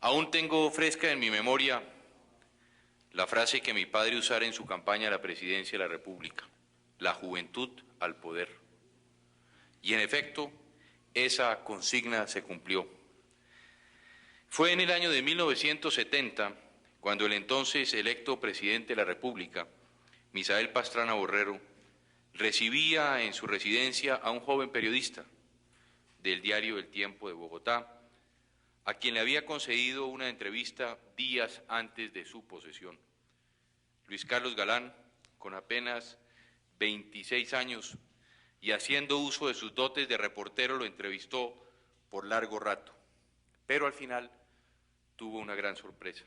Aún tengo fresca en mi memoria la frase que mi padre usara en su campaña a la presidencia de la República: la juventud al poder. Y en efecto, esa consigna se cumplió. Fue en el año de 1970 cuando el entonces electo presidente de la República, Misael Pastrana Borrero, recibía en su residencia a un joven periodista del diario El Tiempo de Bogotá, a quien le había concedido una entrevista días antes de su posesión. Luis Carlos Galán, con apenas 26 años y haciendo uso de sus dotes de reportero, lo entrevistó por largo rato, pero al final tuvo una gran sorpresa.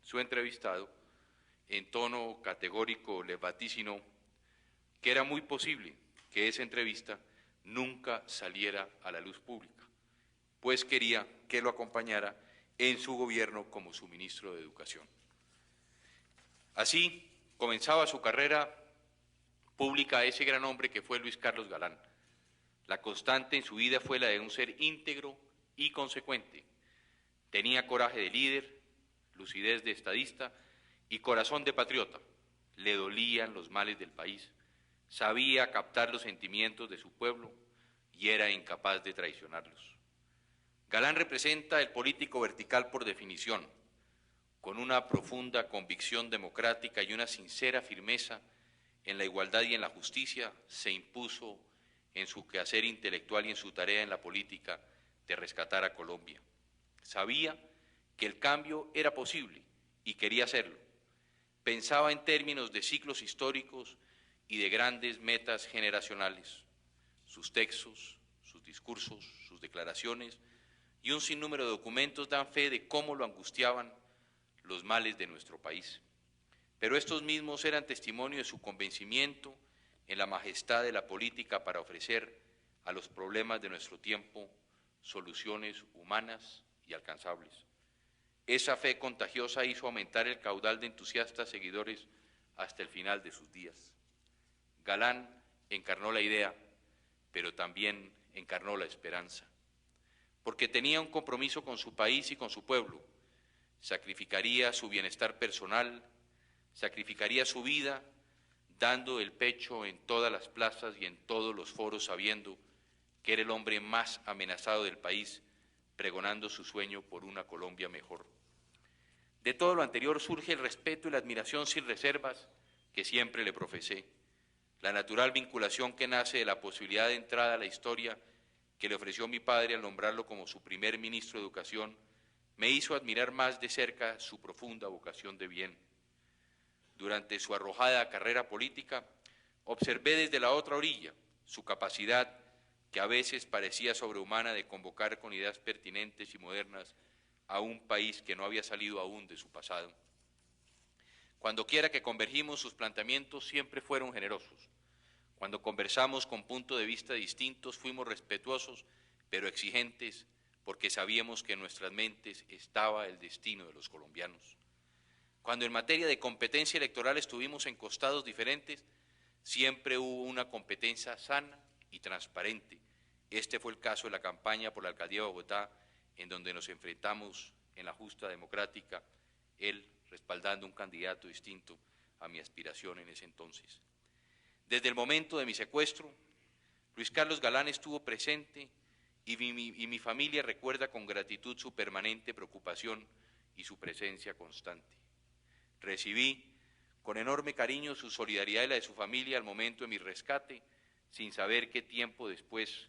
Su entrevistado, en tono categórico, le vaticinó que era muy posible que esa entrevista nunca saliera a la luz pública, pues quería que lo acompañara en su gobierno como su ministro de Educación. Así comenzaba su carrera pública ese gran hombre que fue Luis Carlos Galán. La constante en su vida fue la de un ser íntegro y consecuente. Tenía coraje de líder, lucidez de estadista y corazón de patriota. Le dolían los males del país, sabía captar los sentimientos de su pueblo y era incapaz de traicionarlos. Galán representa el político vertical por definición, con una profunda convicción democrática y una sincera firmeza en la igualdad y en la justicia. Se impuso en su quehacer intelectual y en su tarea en la política de rescatar a Colombia. Sabía que el cambio era posible y quería hacerlo. Pensaba en términos de ciclos históricos y de grandes metas generacionales. Sus textos, sus discursos, sus declaraciones y un sinnúmero de documentos dan fe de cómo lo angustiaban los males de nuestro país. Pero estos mismos eran testimonio de su convencimiento en la majestad de la política para ofrecer a los problemas de nuestro tiempo soluciones humanas y alcanzables. Esa fe contagiosa hizo aumentar el caudal de entusiastas seguidores hasta el final de sus días. Galán encarnó la idea, pero también encarnó la esperanza, porque tenía un compromiso con su país y con su pueblo. Sacrificaría su bienestar personal, sacrificaría su vida, dando el pecho en todas las plazas y en todos los foros, sabiendo que era el hombre más amenazado del país, pregonando su sueño por una Colombia mejor. De todo lo anterior surge el respeto y la admiración sin reservas que siempre le profesé, la natural vinculación que nace de la posibilidad de entrada a la historia que le ofreció mi padre al nombrarlo como su primer ministro de Educación, me hizo admirar más de cerca su profunda vocación de bien. Durante su arrojada carrera política, observé desde la otra orilla su capacidad, que a veces parecía sobrehumana, de convocar con ideas pertinentes y modernas a un país que no había salido aún de su pasado. Cuando quiera que convergimos, sus planteamientos siempre fueron generosos. Cuando conversamos con puntos de vista distintos, fuimos respetuosos, pero exigentes, porque sabíamos que en nuestras mentes estaba el destino de los colombianos. Cuando en materia de competencia electoral estuvimos en costados diferentes, siempre hubo una competencia sana y transparente. Este fue el caso de la campaña por la alcaldía de Bogotá, en donde nos enfrentamos en la justa democrática, él respaldando un candidato distinto a mi aspiración en ese entonces. Desde el momento de mi secuestro, Luis Carlos Galán estuvo presente y mi familia recuerda con gratitud su permanente preocupación y su presencia constante. Recibí con enorme cariño su solidaridad y la de su familia al momento de mi rescate, sin saber qué tiempo después,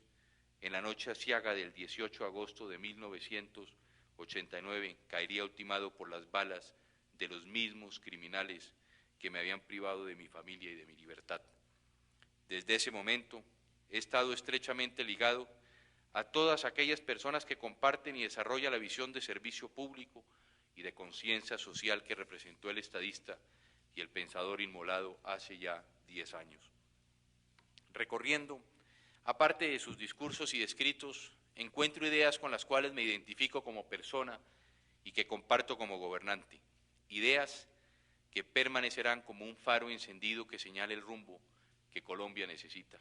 en la noche aciaga del 18 de agosto de 1989, caería ultimado por las balas de los mismos criminales que me habían privado de mi familia y de mi libertad. Desde ese momento he estado estrechamente ligado a todas aquellas personas que comparten y desarrollan la visión de servicio público y de conciencia social que representó el estadista y el pensador inmolado hace ya 10 años. Recorriendo, aparte de sus discursos y escritos, encuentro ideas con las cuales me identifico como persona y que comparto como gobernante, ideas que permanecerán como un faro encendido que señale el rumbo que Colombia necesita.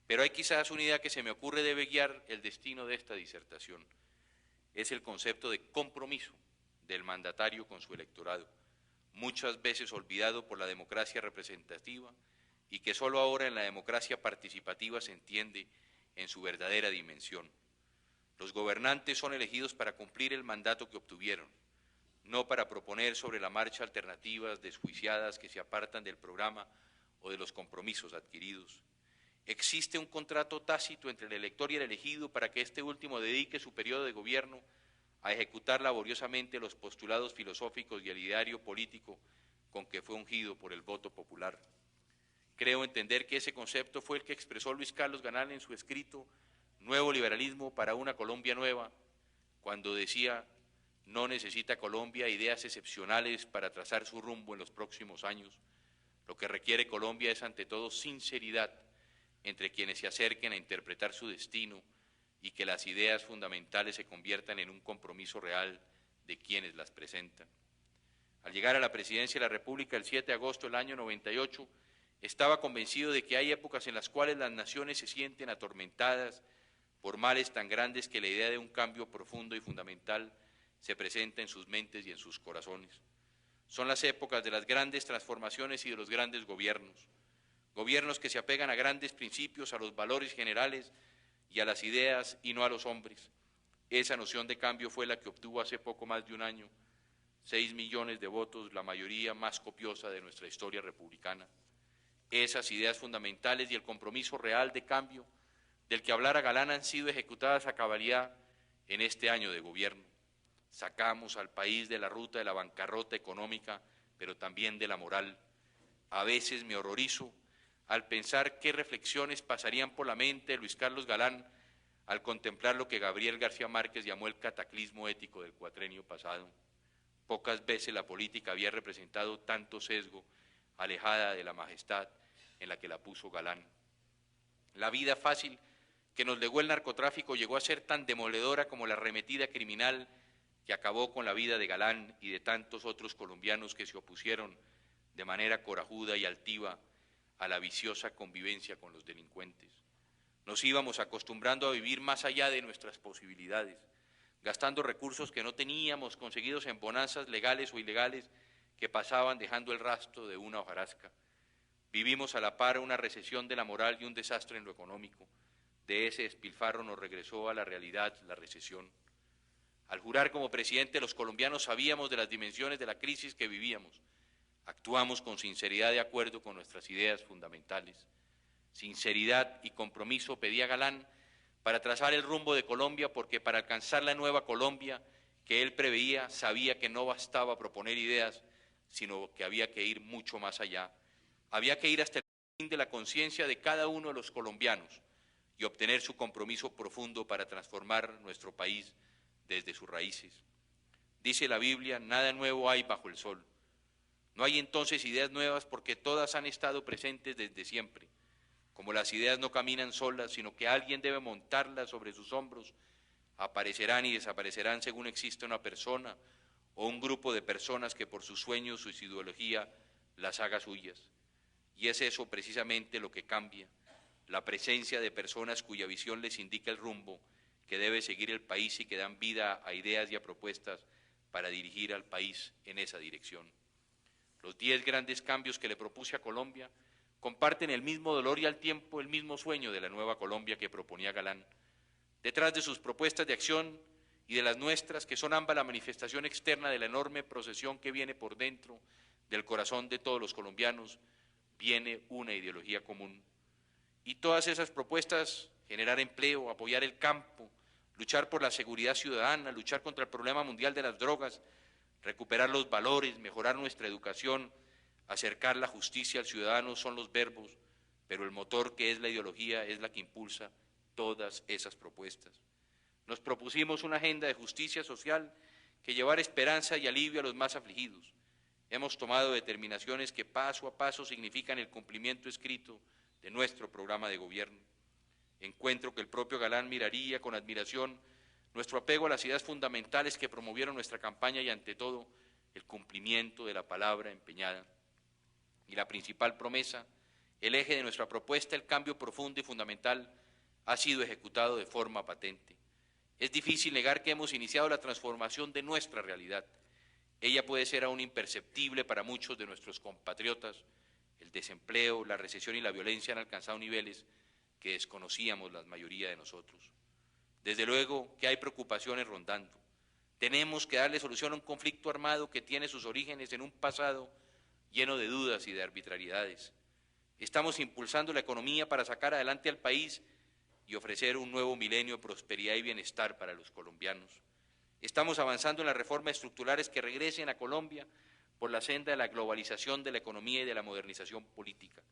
Pero hay quizás una idea que se me ocurre debe guiar el destino de esta disertación. Es el concepto de compromiso del mandatario con su electorado, muchas veces olvidado por la democracia representativa y que solo ahora en la democracia participativa se entiende en su verdadera dimensión. Los gobernantes son elegidos para cumplir el mandato que obtuvieron, no para proponer sobre la marcha alternativas desjuiciadas que se apartan del programa o de los compromisos adquiridos. Existe un contrato tácito entre el elector y el elegido para que este último dedique su periodo de gobierno a ejecutar laboriosamente los postulados filosóficos y el ideario político con que fue ungido por el voto popular. Creo entender que ese concepto fue el que expresó Luis Carlos Galán en su escrito Nuevo Liberalismo para una Colombia Nueva, cuando decía: no necesita Colombia ideas excepcionales para trazar su rumbo en los próximos años. Lo que requiere Colombia es ante todo sinceridad entre quienes se acerquen a interpretar su destino y que las ideas fundamentales se conviertan en un compromiso real de quienes las presentan. Al llegar a la presidencia de la República el 7 de agosto del año 98, estaba convencido de que hay épocas en las cuales las naciones se sienten atormentadas por males tan grandes que la idea de un cambio profundo y fundamental se presenta en sus mentes y en sus corazones. Son las épocas de las grandes transformaciones y de los grandes gobiernos, gobiernos que se apegan a grandes principios, a los valores generales y a las ideas y no a los hombres. Esa noción de cambio fue la que obtuvo hace poco más de un año 6 millones de votos, la mayoría más copiosa de nuestra historia republicana. Esas ideas fundamentales y el compromiso real de cambio del que hablara Galán han sido ejecutadas a cabalidad en este año de gobierno. Sacamos al país de la ruta de la bancarrota económica, pero también de la moral. A veces me horrorizo al pensar qué reflexiones pasarían por la mente de Luis Carlos Galán al contemplar lo que Gabriel García Márquez llamó el cataclismo ético del cuatrenio pasado. Pocas veces la política había representado tanto sesgo, alejada de la majestad en la que la puso Galán. La vida fácil que nos legó el narcotráfico llegó a ser tan demoledora como la arremetida criminal que acabó con la vida de Galán y de tantos otros colombianos que se opusieron de manera corajuda y altiva a la viciosa convivencia con los delincuentes. Nos íbamos acostumbrando a vivir más allá de nuestras posibilidades, gastando recursos que no teníamos, conseguidos en bonanzas legales o ilegales que pasaban dejando el rastro de una hojarasca. Vivimos a la par una recesión de la moral y un desastre en lo económico. De ese despilfarro nos regresó a la realidad la recesión. Al jurar como presidente, los colombianos sabíamos de las dimensiones de la crisis que vivíamos. Actuamos con sinceridad de acuerdo con nuestras ideas fundamentales. Sinceridad y compromiso pedía Galán para trazar el rumbo de Colombia, porque para alcanzar la nueva Colombia que él preveía, sabía que no bastaba proponer ideas, sino que había que ir mucho más allá. Había que ir hasta el fin de la conciencia de cada uno de los colombianos y obtener su compromiso profundo para transformar nuestro país desde sus raíces. Dice la Biblia: nada nuevo hay bajo el sol. No hay entonces ideas nuevas porque todas han estado presentes desde siempre. Como las ideas no caminan solas, sino que alguien debe montarlas sobre sus hombros, aparecerán y desaparecerán según exista una persona o un grupo de personas que por sus sueños, su ideología, las haga suyas. Y es eso precisamente lo que cambia, la presencia de personas cuya visión les indica el rumbo que debe seguir el país y que dan vida a ideas y a propuestas para dirigir al país en esa dirección. Los 10 grandes cambios que le propuse a Colombia comparten el mismo dolor y al tiempo el mismo sueño de la nueva Colombia que proponía Galán. Detrás de sus propuestas de acción y de las nuestras, que son ambas la manifestación externa de la enorme procesión que viene por dentro del corazón de todos los colombianos, viene una ideología común. Y todas esas propuestas: generar empleo, apoyar el campo, luchar por la seguridad ciudadana, luchar contra el problema mundial de las drogas, recuperar los valores, mejorar nuestra educación, acercar la justicia al ciudadano, son los verbos, pero el motor, que es la ideología, es la que impulsa todas esas propuestas. Nos propusimos una agenda de justicia social que llevara esperanza y alivio a los más afligidos. Hemos tomado determinaciones que paso a paso significan el cumplimiento escrito de nuestro programa de gobierno. Encuentro que el propio Galán miraría con admiración nuestro apego a las ideas fundamentales que promovieron nuestra campaña y, ante todo, el cumplimiento de la palabra empeñada. Y la principal promesa, el eje de nuestra propuesta, el cambio profundo y fundamental, ha sido ejecutado de forma patente. Es difícil negar que hemos iniciado la transformación de nuestra realidad. Ella puede ser aún imperceptible para muchos de nuestros compatriotas. El desempleo, la recesión y la violencia han alcanzado niveles que desconocíamos la mayoría de nosotros. Desde luego que hay preocupaciones rondando. Tenemos que darle solución a un conflicto armado que tiene sus orígenes en un pasado lleno de dudas y de arbitrariedades. Estamos impulsando la economía para sacar adelante al país y ofrecer un nuevo milenio de prosperidad y bienestar para los colombianos. Estamos avanzando en las reformas estructurales que regresen a Colombia por la senda de la globalización de la economía y de la modernización política.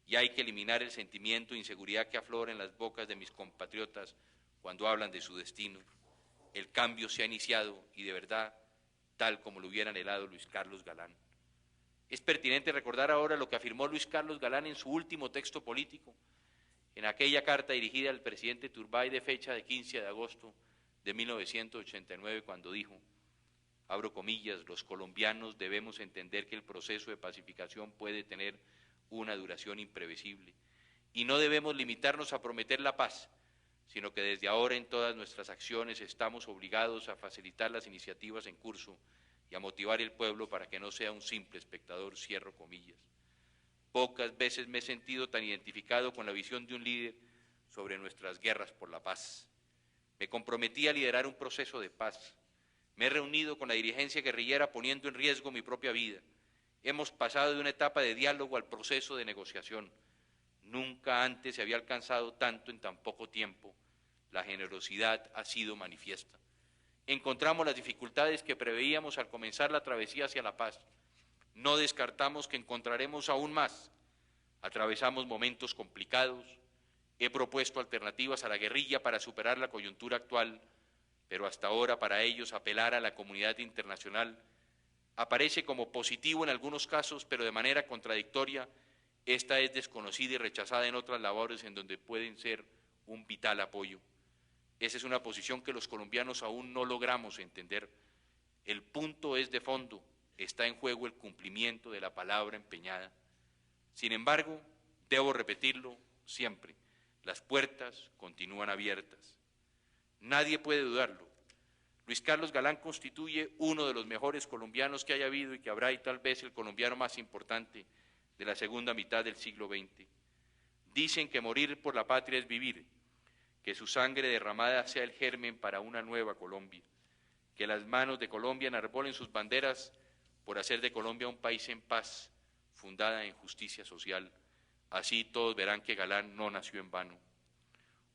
Y hay que eliminar el sentimiento de inseguridad que aflora en las bocas de mis compatriotas cuando hablan de su destino. El cambio se ha iniciado y de verdad, tal como lo hubiera anhelado Luis Carlos Galán. Es pertinente recordar ahora lo que afirmó Luis Carlos Galán en su último texto político, en aquella carta dirigida al presidente Turbay de fecha de 15 de agosto de 1989, cuando dijo, abro comillas, los colombianos debemos entender que el proceso de pacificación puede tener una duración imprevisible y no debemos limitarnos a prometer la paz, sino que desde ahora en todas nuestras acciones estamos obligados a facilitar las iniciativas en curso y a motivar el pueblo para que no sea un simple espectador, cierro comillas. Pocas veces me he sentido tan identificado con la visión de un líder sobre nuestras guerras por la paz. Me comprometí a liderar un proceso de paz. Me he reunido con la dirigencia guerrillera poniendo en riesgo mi propia vida. Hemos pasado de una etapa de diálogo al proceso de negociación. Nunca antes se había alcanzado tanto en tan poco tiempo. La generosidad ha sido manifiesta. Encontramos las dificultades que preveíamos al comenzar la travesía hacia la paz. No descartamos que encontraremos aún más. Atravesamos momentos complicados. He propuesto alternativas a la guerrilla para superar la coyuntura actual, pero hasta ahora para ellos apelar a la comunidad internacional aparece como positivo en algunos casos, pero de manera contradictoria. Esta es desconocida y rechazada en otras labores en donde pueden ser un vital apoyo. Esa es una posición que los colombianos aún no logramos entender. El punto es de fondo, está en juego el cumplimiento de la palabra empeñada. Sin embargo, debo repetirlo siempre, las puertas continúan abiertas. Nadie puede dudarlo. Luis Carlos Galán constituye uno de los mejores colombianos que haya habido y que habrá, y tal vez el colombiano más importante de la segunda mitad del siglo XX. Dicen que morir por la patria es vivir, que su sangre derramada sea el germen para una nueva Colombia, que las manos de Colombia enarbolen sus banderas por hacer de Colombia un país en paz, fundada en justicia social. Así todos verán que Galán no nació en vano.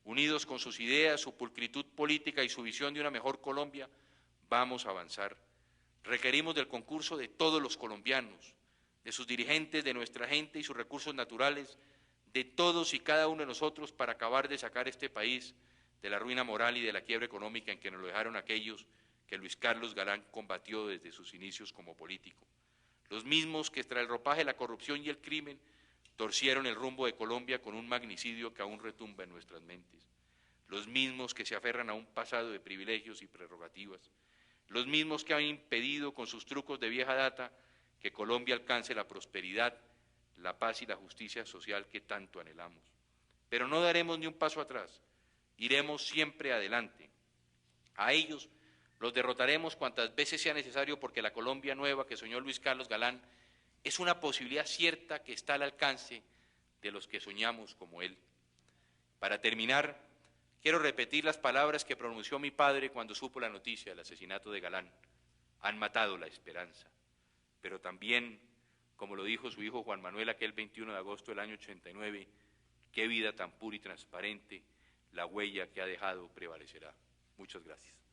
Unidos con sus ideas, su pulcritud política y su visión de una mejor Colombia, vamos a avanzar. Requerimos del concurso de todos los colombianos, de sus dirigentes, de nuestra gente y sus recursos naturales, de todos y cada uno de nosotros para acabar de sacar este país de la ruina moral y de la quiebra económica en que nos lo dejaron aquellos que Luis Carlos Galán combatió desde sus inicios como político. Los mismos que tras el ropaje de la corrupción y el crimen torcieron el rumbo de Colombia con un magnicidio que aún retumba en nuestras mentes. Los mismos que se aferran a un pasado de privilegios y prerrogativas. Los mismos que han impedido con sus trucos de vieja data que Colombia alcance la prosperidad, la paz y la justicia social que tanto anhelamos. Pero no daremos ni un paso atrás, iremos siempre adelante. A ellos los derrotaremos cuantas veces sea necesario porque la Colombia nueva que soñó Luis Carlos Galán es una posibilidad cierta que está al alcance de los que soñamos como él. Para terminar, quiero repetir las palabras que pronunció mi padre cuando supo la noticia del asesinato de Galán. Han matado la esperanza, pero también, como lo dijo su hijo Juan Manuel aquel 21 de agosto del año 89, qué vida tan pura y transparente, la huella que ha dejado prevalecerá. Muchas gracias.